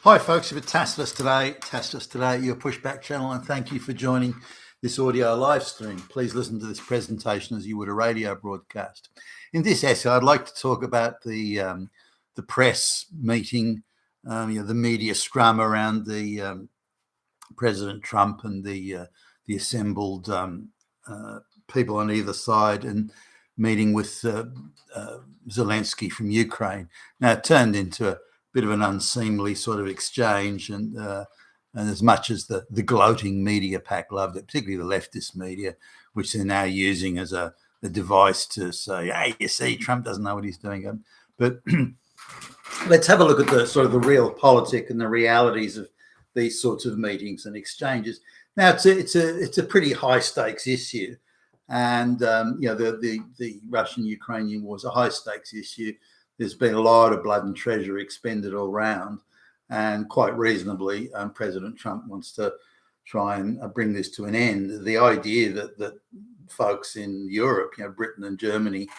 Hi folks, if it's Tacitus today, your pushback channel, and thank you for joining this audio live stream. Please listen to this presentation as you would a radio broadcast. In this essay, I'd like to talk about the press meeting, the media scrum around the President Trump and the assembled people on either side, and meeting with Zelensky from Ukraine. Now, it turned into a bit of an unseemly sort of exchange, and as much as the gloating media pack loved it, particularly the leftist media, which they're now using as a device to say, hey, you see, Trump doesn't know what he's doing. But let's have a look at the sort of the real politic and the realities of these sorts of meetings and exchanges. Now, it's a pretty high stakes issue, and the Russian-Ukrainian war is a high stakes issue. There's been a lot of blood and treasure expended all round, and quite reasonably, President Trump wants to try and bring this to an end. The idea that folks in Europe, Britain and Germany,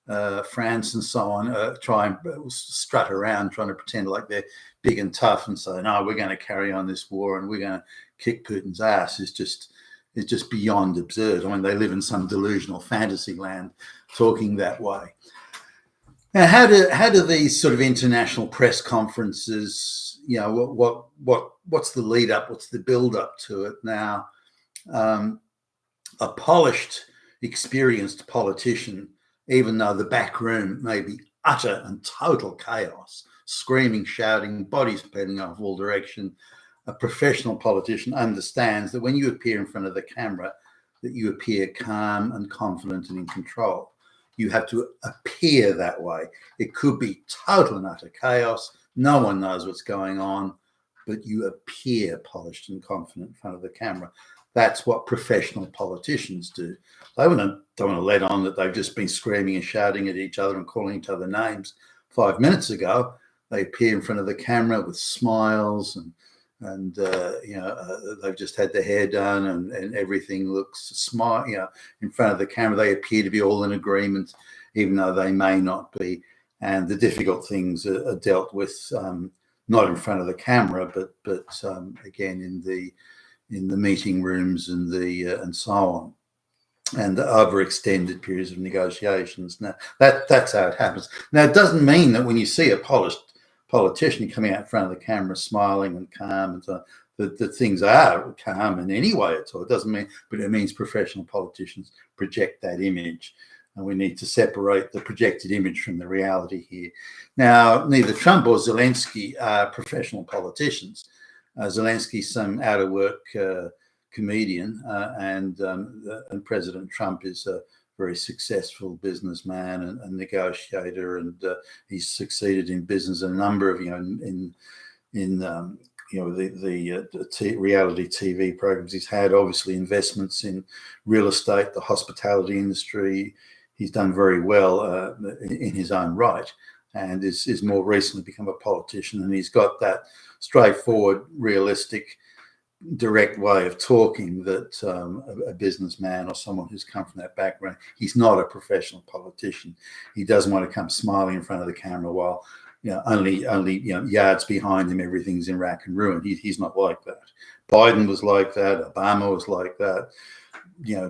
France and so on, try and strut around trying to pretend like they're big and tough and say, no, we're going to carry on this war and we're going to kick Putin's ass is just beyond absurd. I mean, they live in some delusional fantasy land talking that way. Now, how do these sort of international press conferences, what's the lead up? What's the build up to it? Now, a polished, experienced politician, even though the back room may be utter and total chaos, screaming, shouting, bodies peeling off all direction, a professional politician understands that when you appear in front of the camera, that you appear calm and confident and in control. You have to appear that way. It could be total and utter chaos. No one knows what's going on, but you appear polished and confident in front of the camera. That's what professional politicians do. They don't want to let on that they've just been screaming and shouting at each other and calling each other names 5 minutes ago. They appear in front of the camera with smiles and they've just had their hair done and everything looks smart. In front of the camera, they appear to be all in agreement, even though they may not be. And the difficult things are dealt with not in front of the camera, but again in the meeting rooms and so on, and over extended periods of negotiations. Now that's how it happens. Now, it doesn't mean that when you see a polished politician coming out in front of the camera smiling and calm and so that things are calm in any way at all. It doesn't mean, but it means professional politicians project that image, and we need to separate the projected image from the reality here. Now, neither Trump or Zelensky are professional politicians. Zelensky's some out of work comedian, and President Trump is a very successful businessman and negotiator, and he's succeeded in business a number of reality TV programs he's had. Obviously, investments in real estate, the hospitality industry. He's done very well in his own right, and is more recently become a politician. And he's got that straightforward, realistic, direct way of talking that a businessman or someone who's come from that background, he's not a professional politician. He doesn't want to come smiling in front of the camera while only yards behind him everything's in rack and ruin. He's not like that. Biden was like that. Obama was like that.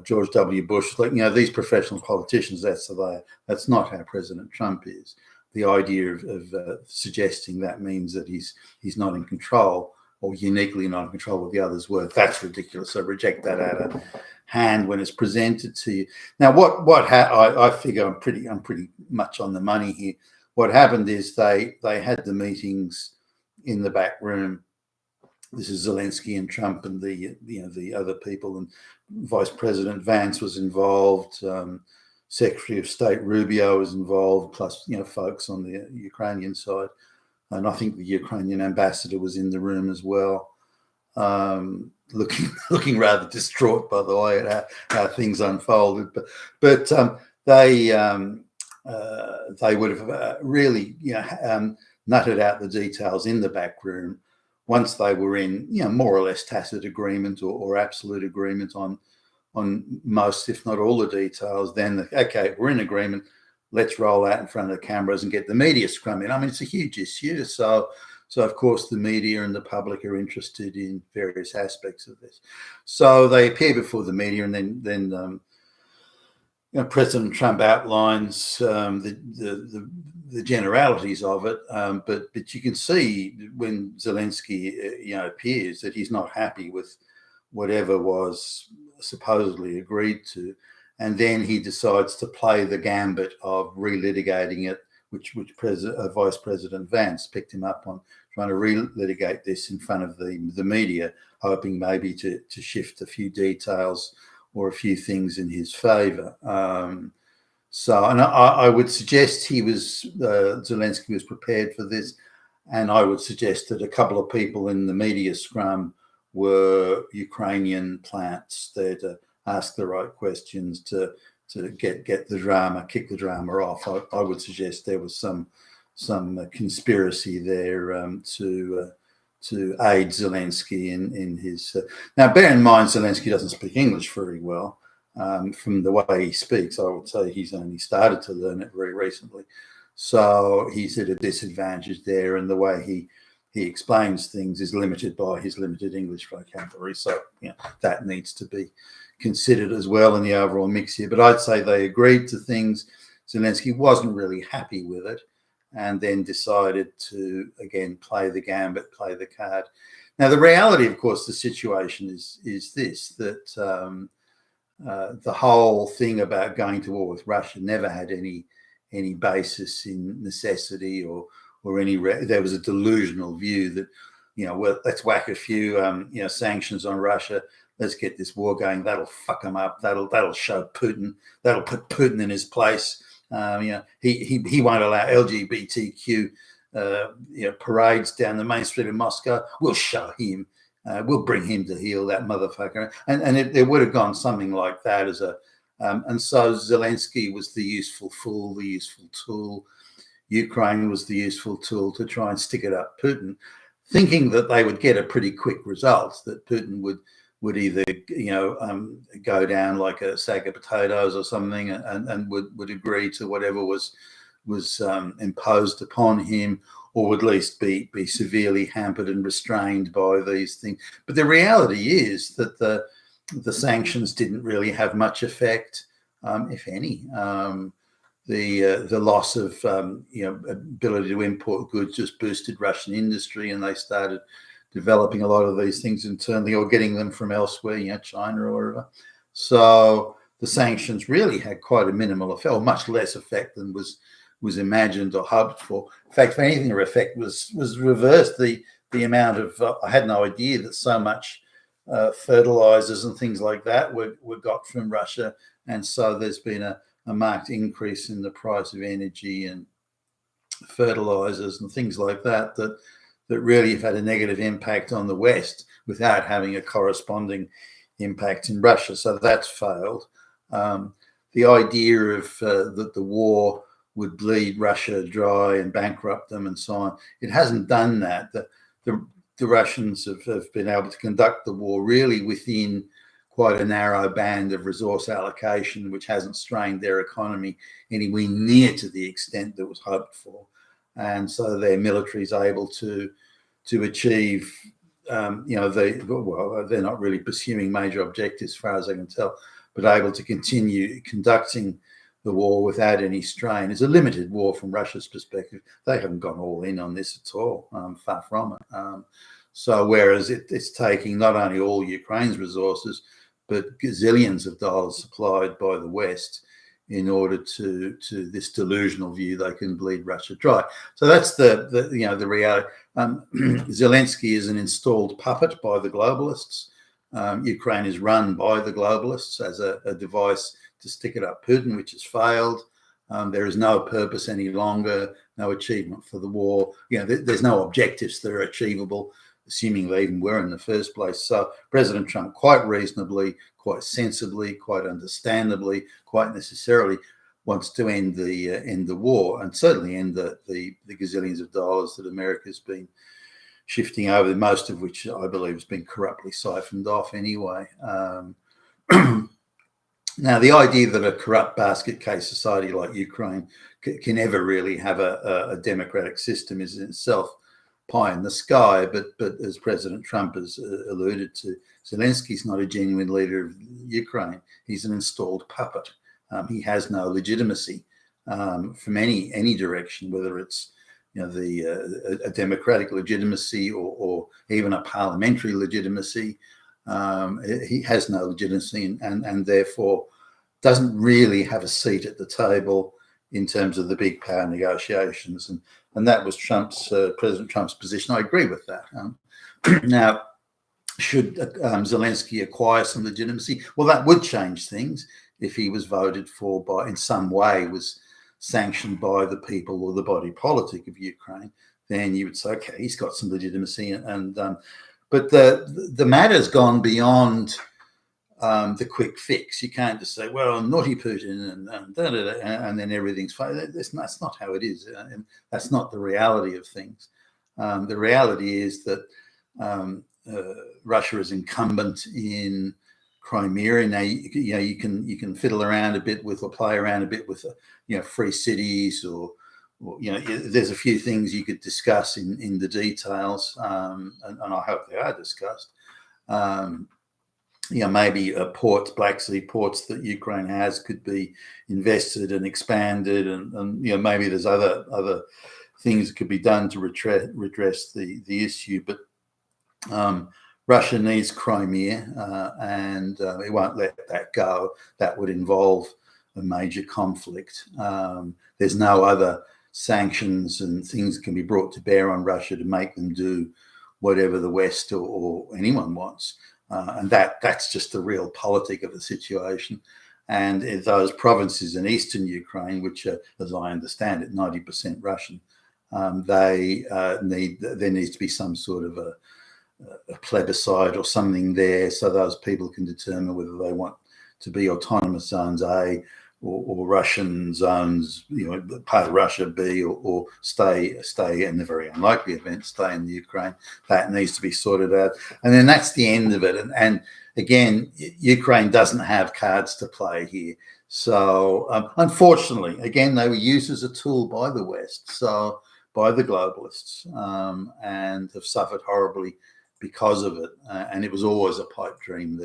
George W. Bush, these professional politicians. That's not how President Trump is. The idea of suggesting that means that he's not in control, or uniquely not in control what the others were. That's ridiculous. So reject that out of hand when it's presented to you. Now, I figure I'm pretty much on the money here. What happened is they had the meetings in the back room. This is Zelensky and Trump and the other people, and Vice President Vance was involved. Secretary of State Rubio was involved, plus folks on the Ukrainian side. And I think the Ukrainian ambassador was in the room as well, looking rather distraught, by the way, at how things unfolded. But they would have really nutted out the details in the back room once they were in more or less tacit agreement or absolute agreement on most, if not all, the details. Then okay, we're in agreement. Let's roll out in front of the cameras and get the media scrum in. I mean, it's a huge issue. So So, of course, the media and the public are interested in various aspects of this. So they appear before the media, and then President Trump outlines the generalities of it, but you can see when Zelensky appears that he's not happy with whatever was supposedly agreed to, and then he decides to play the gambit of relitigating it, which Vice President Vance picked him up on, trying to relitigate this in front of the media, hoping maybe to shift a few details or a few things in his favour. And I would suggest Zelensky was prepared for this, and I would suggest that a couple of people in the media scrum were Ukrainian plants there to ask the right questions to get the drama, kick the drama off. I would suggest there was some conspiracy there to aid Zelensky in his. Now, bear in mind, Zelensky doesn't speak English very well. From the way he speaks, I would say he's only started to learn it very recently. So he's at a disadvantage there, and the way he explains things is limited by his limited English vocabulary. So that needs to be considered as well in the overall mix here. But I'd say they agreed to things. Zelensky wasn't really happy with it, and then decided to, again, play the gambit, play the card. Now, the reality, of course, the situation is this, that the whole thing about going to war with Russia never had any basis in necessity or any. There was a delusional view that, well, let's whack a few, sanctions on Russia. Let's get this war going. That'll fuck them up. That'll show Putin. That'll put Putin in his place. He won't allow LGBTQ parades down the main street of Moscow. We'll show him. We'll bring him to heel, that motherfucker. And it would have gone something like that as a. And so Zelensky was the useful fool, the useful tool. Ukraine was the useful tool to try and stick it up Putin, thinking that they would get a pretty quick result, that Putin would either go down like a sack of potatoes or something, and would agree to whatever was imposed upon him, or would at least be severely hampered and restrained by these things. But the reality is that the sanctions didn't really have much effect, if any. The loss of ability to import goods just boosted Russian industry, and they started developing a lot of these things internally or getting them from elsewhere, China or wherever. So the sanctions really had quite a minimal effect, or much less effect than was imagined or hoped for. In fact, if anything, their effect was reversed. The amount of I had no idea that so much fertilizers and things like that were got from Russia, and so there's been a marked increase in the price of energy and fertilizers and things like that really have had a negative impact on the West without having a corresponding impact in Russia. So that's failed. The idea of that the war would bleed Russia dry and bankrupt them and so on, it hasn't done that. The Russians have been able to conduct the war really within quite a narrow band of resource allocation, which hasn't strained their economy anywhere near to the extent that was hoped for. And so their military is able to achieve, they're not really pursuing major objectives as far as I can tell, but able to continue conducting the war without any strain. It's a limited war from Russia's perspective. They haven't gone all in on this at all, far from it. So whereas it's taking not only all Ukraine's resources, but gazillions of dollars supplied by the West in order to this delusional view they can bleed Russia dry. So that's the reality. Zelensky is an installed puppet by the globalists. Ukraine is run by the globalists as a device to stick it up Putin, which has failed. There is no purpose any longer, no achievement for the war. There's no objectives that are achievable, assuming they even were in the first place. So President Trump, quite reasonably, quite sensibly, quite understandably, quite necessarily, wants to end the war, and certainly end the gazillions of dollars that America's been shifting over, most of which I believe has been corruptly siphoned off anyway. Now, the idea that a corrupt basket case society like Ukraine can ever really have a democratic system is in itself pie in the sky. But as President Trump has alluded to, Zelensky's not a genuine leader of Ukraine. He's an installed puppet. He has no legitimacy from any direction, whether it's a democratic legitimacy or even a parliamentary legitimacy. He has no legitimacy and therefore doesn't really have a seat at the table in terms of the big power negotiations. And that was President Trump's position. I agree with that. Now, should Zelensky acquire some legitimacy? Well, that would change things if he was voted for by, in some way, was sanctioned by the people or the body politic of Ukraine. Then you would say, okay, he's got some legitimacy. But the matter's gone beyond the quick fix. You can't just say, well, naughty Putin and then everything's fine. That's not how it is. And that's not the reality of things. The reality is that Russia is incumbent in Crimea. Now you can fiddle around a bit with or play around a bit with free cities or there's a few things you could discuss in the details, and I hope they are discussed. Maybe ports, Black Sea ports that Ukraine has could be invested and expanded, and maybe there's other things that could be done to redress the issue. But Russia needs Crimea, and it won't let that go. That would involve a major conflict. There's no other sanctions and things can be brought to bear on Russia to make them do whatever the West or anyone wants. And that's just the real politic of the situation. And those provinces in eastern Ukraine, which are, as I understand it, 90% Russian, there needs to be some sort of a plebiscite or something there, so those people can determine whether they want to be autonomous zones A or Russian zones, part of Russia B, or stay in the very unlikely event, stay in the Ukraine. That needs to be sorted out. And then that's the end of it. And again, Ukraine doesn't have cards to play here. So unfortunately, again, they were used as a tool by the West, so by the globalists, and have suffered horribly because of it. And it was always a pipe dream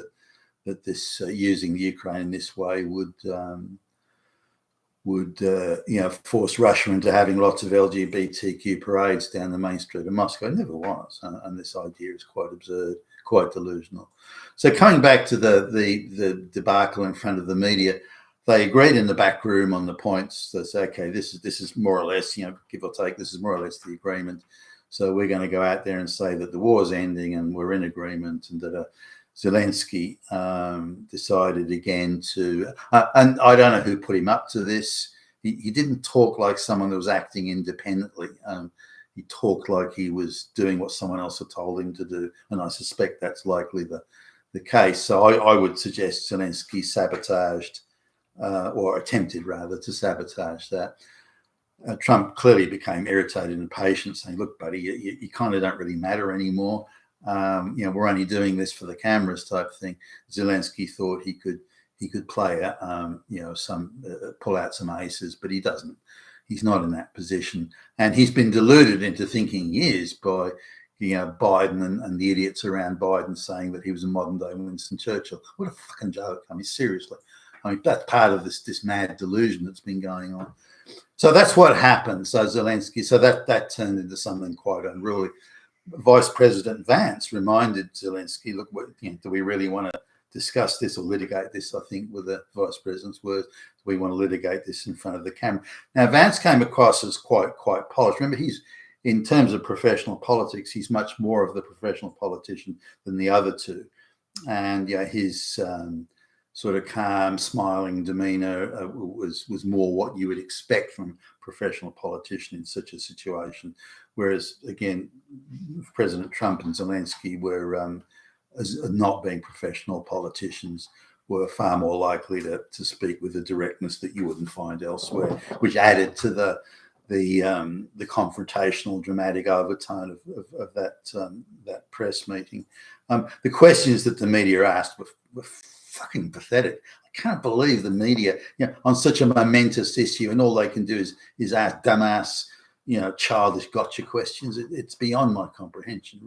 that this using the Ukraine in this way would force Russia into having lots of LGBTQ parades down the main street of Moscow. It never was, and this idea is quite absurd, quite delusional. So coming back to the debacle in front of the media, they agreed in the back room on the points. They say, okay, this is more or less, give or take, this is more or less the agreement. So we're going to go out there and say that the war's ending and we're in agreement, and that Zelensky decided again to, and I don't know who put him up to this. He didn't talk like someone that was acting independently. He talked like he was doing what someone else had told him to do, and I suspect that's likely the case. So I would suggest Zelensky sabotaged, or attempted rather to sabotage that. Trump clearly became irritated and impatient, saying, "Look, buddy, you kind of don't really matter anymore. We're only doing this for the cameras," type thing. Zelensky thought he could play out, pull out some aces, but he doesn't. He's not in that position, and he's been deluded into thinking he is by, Biden and the idiots around Biden saying that he was a modern day Winston Churchill. What a fucking joke! I mean, seriously. I mean, that's part of this mad delusion that's been going on. So that's what happened. So Zelensky, that turned into something quite unruly. Vice President Vance reminded Zelensky, look, do we really want to discuss this or litigate this? I think were the vice president's words. Do we want to litigate this in front of the camera? Now, Vance came across as quite polished. Remember, he's, in terms of professional politics, he's much more of the professional politician than the other two. And his sort of calm, smiling demeanor was more what you would expect from a professional politician in such a situation. Whereas, again, President Trump and Zelensky were, as not being professional politicians, were far more likely to speak with a directness that you wouldn't find elsewhere, which added to the confrontational, dramatic overtone of that press meeting. The questions that the media asked were fucking pathetic. I can't believe the media, on such a momentous issue, and all they can do is ask dumbass, childish gotcha questions. It's beyond my comprehension.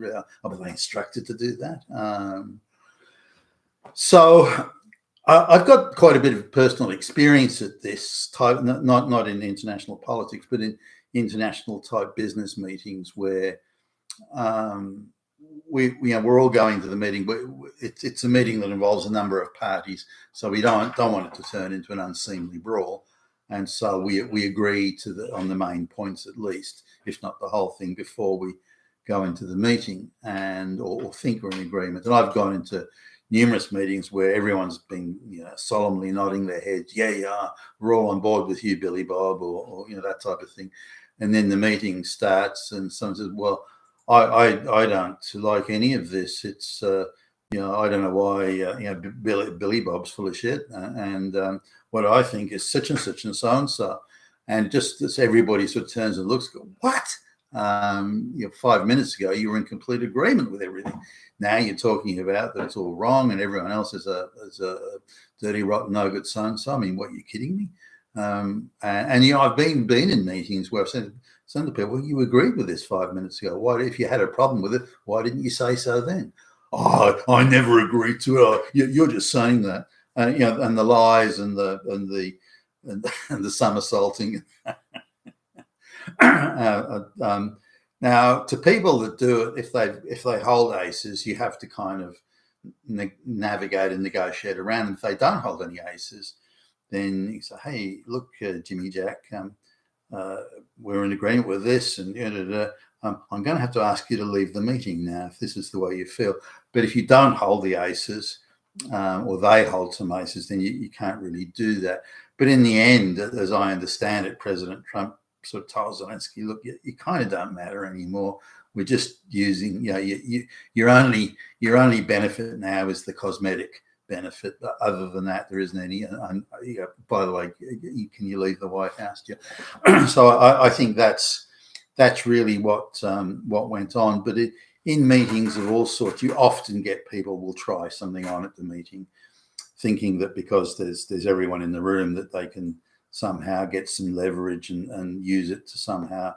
Are they instructed to do that? So I've got quite a bit of personal experience at this type, not in international politics, but in international type business meetings where we're all going to the meeting, but it's a meeting that involves a number of parties, so we don't want it to turn into an unseemly brawl. And so we agree on the main points, at least, if not the whole thing, before we go into the meeting or think we're in agreement. And I've gone into numerous meetings where everyone's been solemnly nodding their heads. Yeah, we're all on board with you, Billy Bob, or that type of thing. And then the meeting starts, and someone says, "Well, I don't like any of this. It's I don't know why Billy Bob's full of shit, and what I think is such and such and so, and just as everybody sort of turns and looks, go, what? 5 minutes ago you were in complete agreement with everything. Now you're talking about that it's all wrong and everyone else is a dirty, rotten, no good so and so. I mean, what, are you kidding me?" And I've been in meetings where I've said to people, "Well, you agreed with this 5 minutes ago. Why, if you had a problem with it, why didn't you say so then?" "Oh, I never agreed to it. Oh, you're just saying that." And the lies and the somersaulting. Now, to people that do it, if they hold aces, you have to kind of navigate and negotiate around them. If they don't hold any aces, then you say, "Hey, look, Jimmy Jack, we're in agreement with this, and I'm going to have to ask you to leave the meeting now if this is the way you feel. But if you don't hold the aces, or they hold some aces, then you can't really do that." But in the end, as I understand it, President Trump sort of told Zelensky, "Look, you kind of don't matter anymore. We're just using, your only benefit now is the cosmetic benefit. Other than that, there isn't any. By the way, can you leave the White House?" Yeah. So I think that's really what went on. But in meetings of all sorts, you often get people will try something on at the meeting, thinking that because there's everyone in the room that they can somehow get some leverage and use it to somehow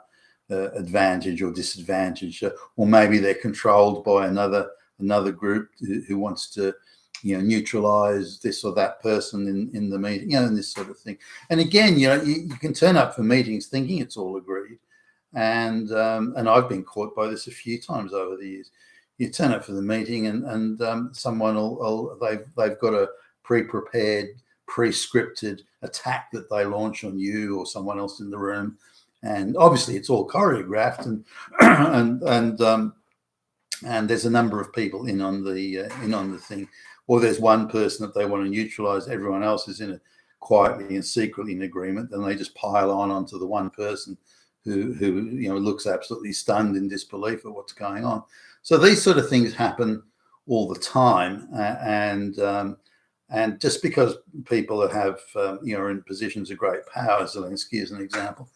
advantage or disadvantage, or maybe they're controlled by another group who wants to neutralize this or that person in the meeting, and this sort of thing. And again, you can turn up for meetings thinking it's all agreed, and I've been caught by this a few times over the years. You turn up for the meeting and someone they've got a pre-prepared, pre-scripted attack that they launch on you or someone else in the room, and obviously it's all choreographed, and there's a number of people in on the thing, or there's one person that they want to neutralize. Everyone else is quietly and secretly in agreement, and they just pile onto the one person who looks absolutely stunned in disbelief at what's going on. So these sort of things happen all the time, and just because people that have are in positions of great power, Zelensky as an example,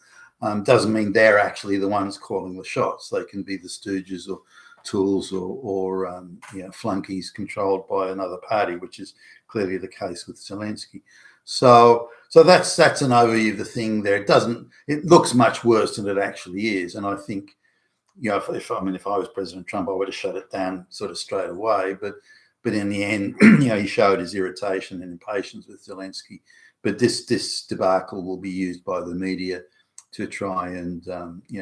doesn't mean they're actually the ones calling the shots. They can be the stooges or tools or flunkies controlled by another party, which is clearly the case with Zelensky. So that's an overview of the thing there. It looks much worse than it actually is, and I think if I was President Trump, I would have shut it down sort of straight away. But in the end, he showed his irritation and impatience with Zelensky. But this debacle will be used by the media to try and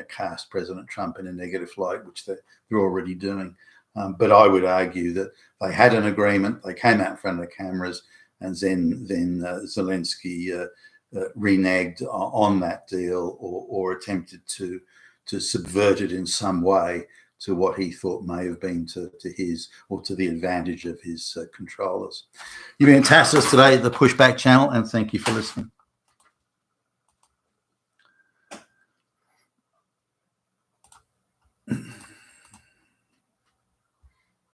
cast President Trump in a negative light, which they're already doing. But I would argue that they had an agreement. They came out in front of the cameras, and then Zelensky reneged on that deal or attempted to subvert it in some way to what he thought may have been to his or to the advantage of his controllers. You've been fantastic today at the Pushback channel, and thank you for listening.